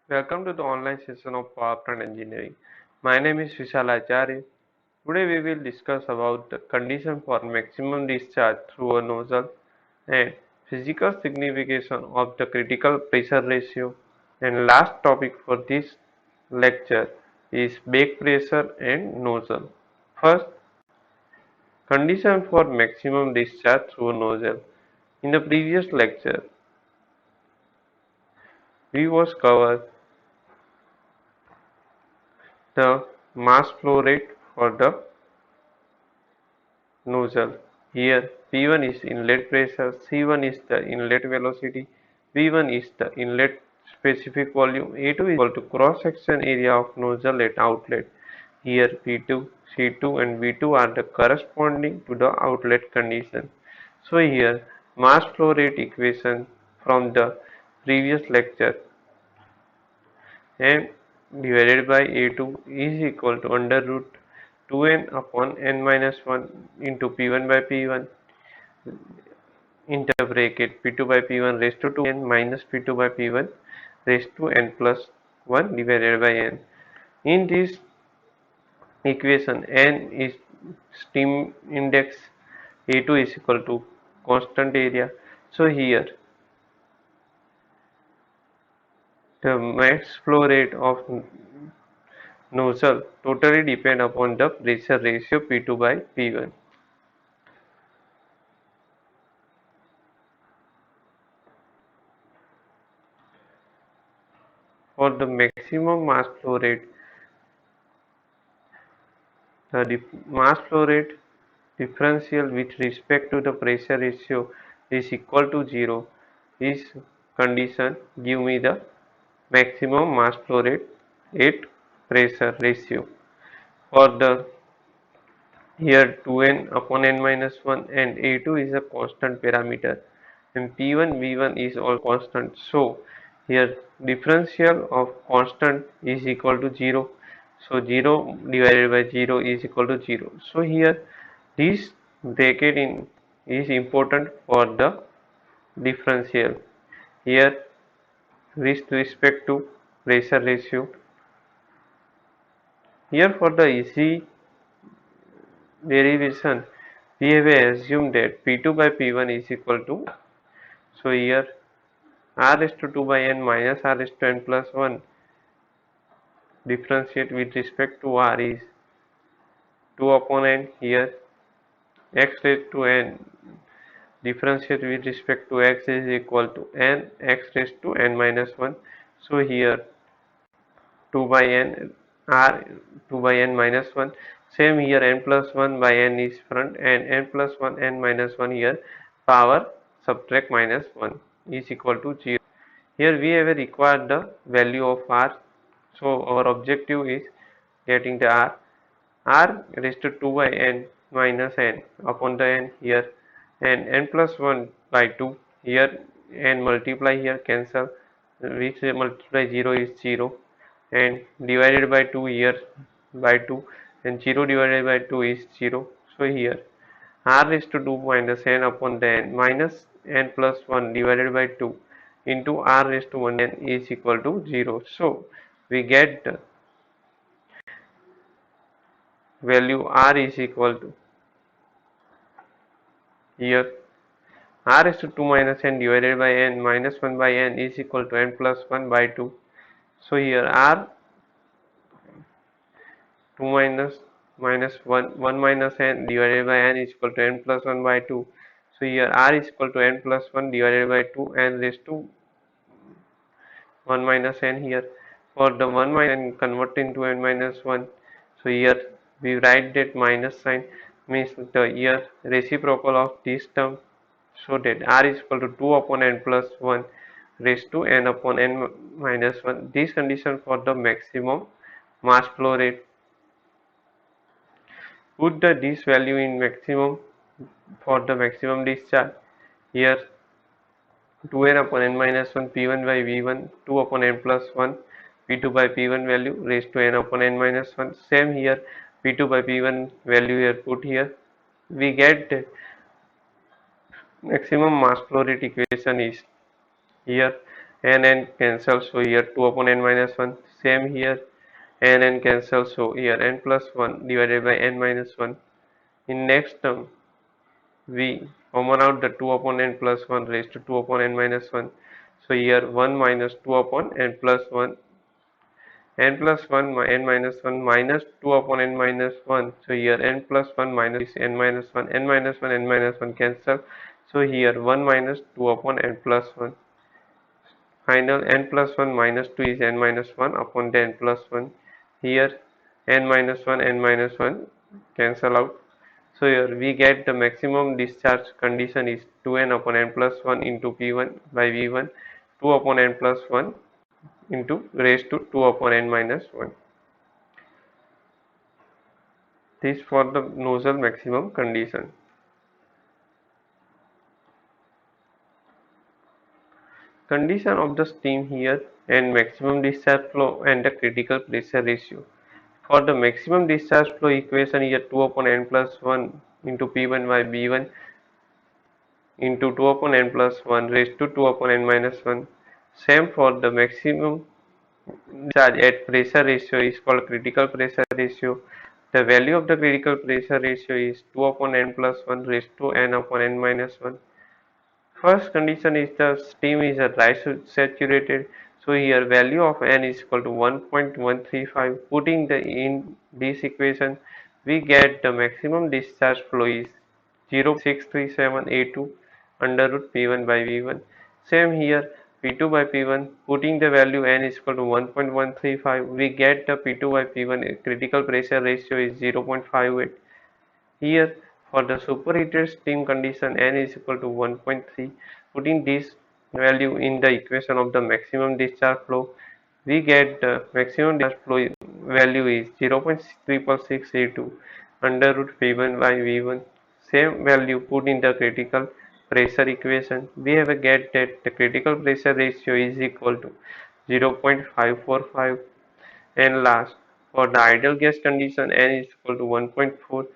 Welcome to the online session of Powerplant Engineering. My name is Vishal Acharya. Today we will discuss about the condition for maximum discharge through a nozzle and physical signification of the critical pressure ratio. And last topic for this lecture is back pressure and nozzle. First, condition for maximum discharge through a nozzle. In the previous lecture, we was covered the mass flow rate for the nozzle. Here P1 is inlet pressure, C1 is the inlet velocity, V1 is the inlet specific volume, A2 is equal to cross section area of nozzle at outlet. Here P2, C2 and V2 are the corresponding to the outlet condition. So here mass flow rate equation from the previous lecture, m divided by A2 is equal to under root 2n upon n minus 1 into P1 by P1 into bracket P2 by P1 raised to 2n minus P2 by P1 raised to n plus 1 divided by n. In this equation, n is steam index, A2 is equal to constant area. So here the max flow rate of nozzle totally depend upon the pressure ratio P2 by P1. For the maximum mass flow rate, the mass flow rate differential with respect to the pressure ratio is equal to 0. This condition give me the maximum mass flow rate at pressure ratio. For the here 2n upon n minus 1 and A2 is a constant parameter and P1 V1 is all constant. So here differential of constant is equal to 0. So 0 divided by 0 is equal to 0. So here this bracket in is important for the differential. Here with respect to pressure ratio. Here for the easy derivation, we have assumed that P2 by P1 is equal to, so here R raised to 2 by n minus R raised to n plus 1 differentiate with respect to R is 2 upon n. Here x raised to n differentiate with respect to x is equal to n x raised to n minus 1. So here 2 by n r 2 by n minus 1, same here n plus 1 by n is front and n plus 1 n minus 1 here power subtract minus 1 is equal to 0. Here we have required the value of r, so our objective is getting the r raised to 2 by n minus n upon the n here and n plus 1 by 2 here n multiply here cancel, which multiply 0 is 0 and divided by 2 here by 2 and 0 divided by 2 is 0. So here r raised to 2 minus n upon the n minus n plus 1 divided by 2 into r raised to 1 n is equal to 0. So we get the value r is equal to here r raised to 2 minus n divided by n minus 1 by n is equal to n plus 1 by 2. So here r 2 minus 1 minus n divided by n is equal to n plus 1 by 2. So here r is equal to n plus 1 divided by 2 n raised to 1 minus n here. For the 1 minus n convert into n minus 1. So here we write that minus sign means the here reciprocal of this term, so that r is equal to 2 upon n plus 1 raised to n upon n minus 1. This condition for the maximum mass flow rate. Put this value in maximum for the maximum discharge. Here 2n upon n minus 1 p1 by v1 2 upon n plus 1 p2 by p1 value raised to n upon n minus 1. Same here, p2 by p1 value here put here. We get maximum mass flow rate equation is here n n cancel, so here 2 upon n minus 1. Same here, n n cancel, so here n plus 1 divided by n minus 1. In next term we common out the 2 upon n plus 1 raised to 2 upon n minus 1. So here 1 minus 2 upon n plus 1, n plus 1 n minus 1 minus 2 upon n minus 1. So here n plus 1 minus n minus 1, n minus 1 n minus 1 cancel. So here 1 minus 2 upon n plus 1. Final n plus 1 minus 2 is n minus 1 upon the n plus 1. Here n minus 1 n minus 1 cancel out. So here we get the maximum discharge condition is 2n upon n plus 1 into p1 by v1 2 upon n plus 1 into raised to 2 upon n minus 1. This for the nozzle maximum condition. Condition of the steam here and maximum discharge flow and the critical pressure ratio. For the maximum discharge flow equation here 2 upon n plus 1 into p1 by b1 into 2 upon n plus 1 raised to 2 upon n minus 1. Same for the maximum discharge at pressure ratio is called critical pressure ratio. The value of the critical pressure ratio is 2 upon n plus 1 raised to n upon n minus 1. First condition is the steam is a dry saturated. So here value of n is equal to 1.135. Putting the in this equation, we get the maximum discharge flow is 0.63782 under root p1 by v1. Same here, p2 by p1. Putting the value n is equal to 1.135, we get the p2 by p1 critical pressure ratio is 0.58. Here for the superheated steam condition n is equal to 1.3. Putting this value in the equation of the maximum discharge flow, we get the maximum discharge flow value is 0.66682 under root p1 by v1. Same value put in the critical pressure equation. We have a get that the critical pressure ratio is equal to 0.545. And last, for the ideal gas condition n is equal to 1.4.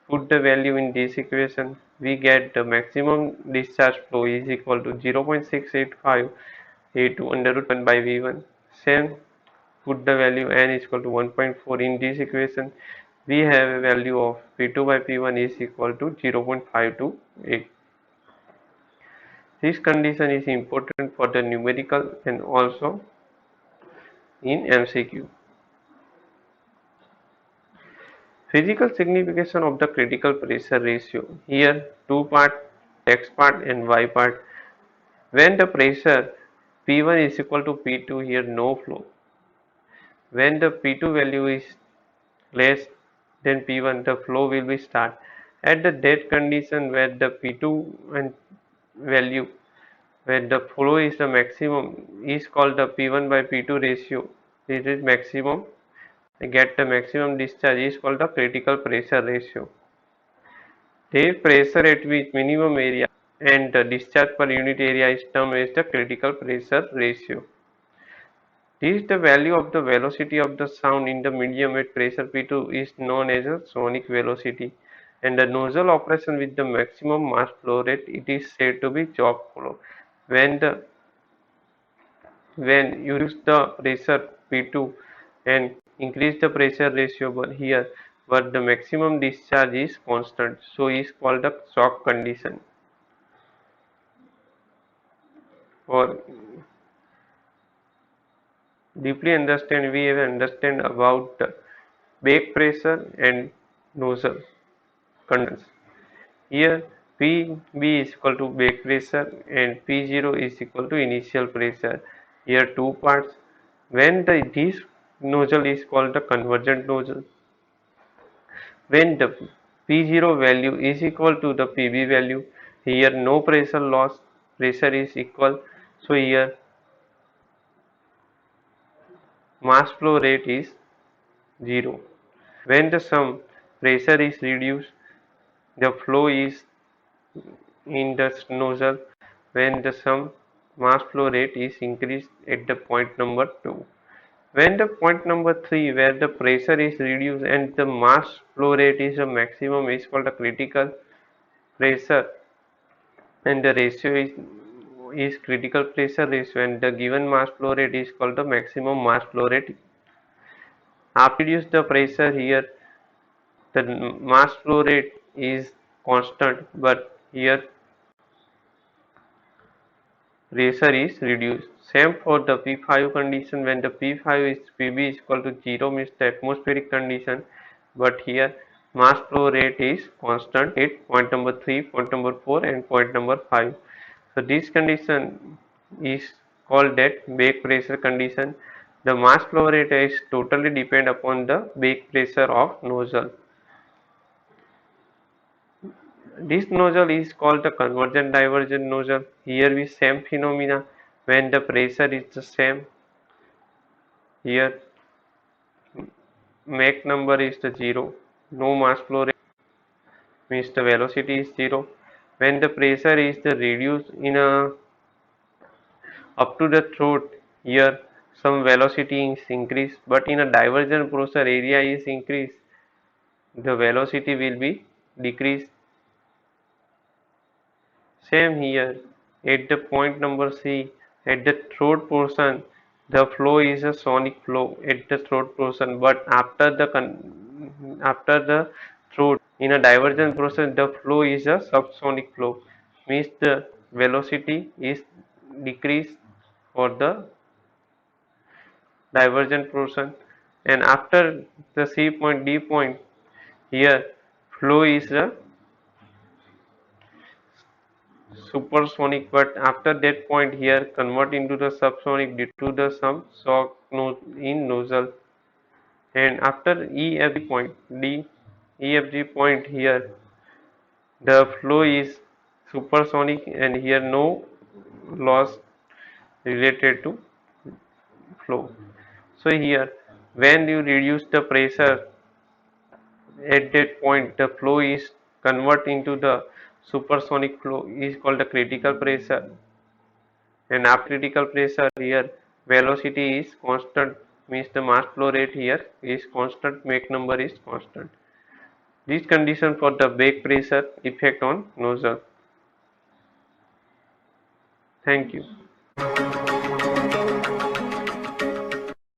Put the value in this equation, we get the maximum discharge flow is equal to 0.685 A2 under root 1 by V1. Same, put the value n is equal to 1.4 in this equation, we have a value of P2 by P1 is equal to 0.528. This condition is important for the numerical and also in MCQ. Physical signification of the critical pressure ratio. Here two part, X part and Y part. When the pressure P1 is equal to P2, here no flow. When the P2 value is less than P1, the flow will be start. At the that condition where the P2 and value where the flow is the maximum is called the P1 by P2 ratio. This is maximum. Get the maximum discharge is called the critical pressure ratio. The pressure at which minimum area and the discharge per unit area is termed as the critical pressure ratio. This is the value of the velocity of the sound in the medium at pressure P2 is known as a sonic velocity, and the nozzle operation with the maximum mass flow rate it is said to be choke flow. When you use the pressure P2 and increase the pressure ratio but the maximum discharge is constant, so is called the choke condition. For deeply understand, we have understand about the back pressure and nozzle conditions. Here Pb is equal to back pressure and P0 is equal to initial pressure. Here two parts. When this nozzle is called the convergent nozzle. When the P0 value is equal to the Pb value, here no pressure loss, pressure is equal. So here mass flow rate is 0. When the sum pressure is reduced, the flow is in the nozzle. When the sum mass flow rate is increased at the point number 2. When the point number 3, where the pressure is reduced and the mass flow rate is the maximum, is called the critical pressure, and the ratio is critical pressure ratio, and the given mass flow rate is called the maximum mass flow rate. After reduce the pressure here, the mass flow rate is constant, but here pressure is reduced. Same for the P5 condition. When the P5 is Pb is equal to 0, means the atmospheric condition, but here mass flow rate is constant at point number 3, point number 4 and point number 5. So this condition is called that back pressure condition. The mass flow rate is totally depend upon the back pressure of nozzle. This nozzle is called the convergent divergent nozzle. Here we same phenomena when the pressure is the same. Here Mach number is the 0. No mass flow rate means the velocity is 0. When the pressure is the reduced in a up to the throat, here some velocity is increased, but in a divergent process area is increased, the velocity will be decreased. Same here at the point number C, at the throat portion, the flow is a sonic flow at the throat portion, but after the throat in a divergent process, the flow is a subsonic flow, means the velocity is decreased for the divergent portion, and after the C point D point, here flow is a supersonic, but after that point here convert into the subsonic due to the some shock in nozzle, and after EFG point D EFG point here the flow is supersonic, and here no loss related to flow. So here when you reduce the pressure at that point, the flow is convert into the supersonic flow is called the critical pressure, and after critical pressure here velocity is constant, means the mass flow rate here is constant, Mach number is constant. This condition for the back pressure effect on nozzle. Thank you.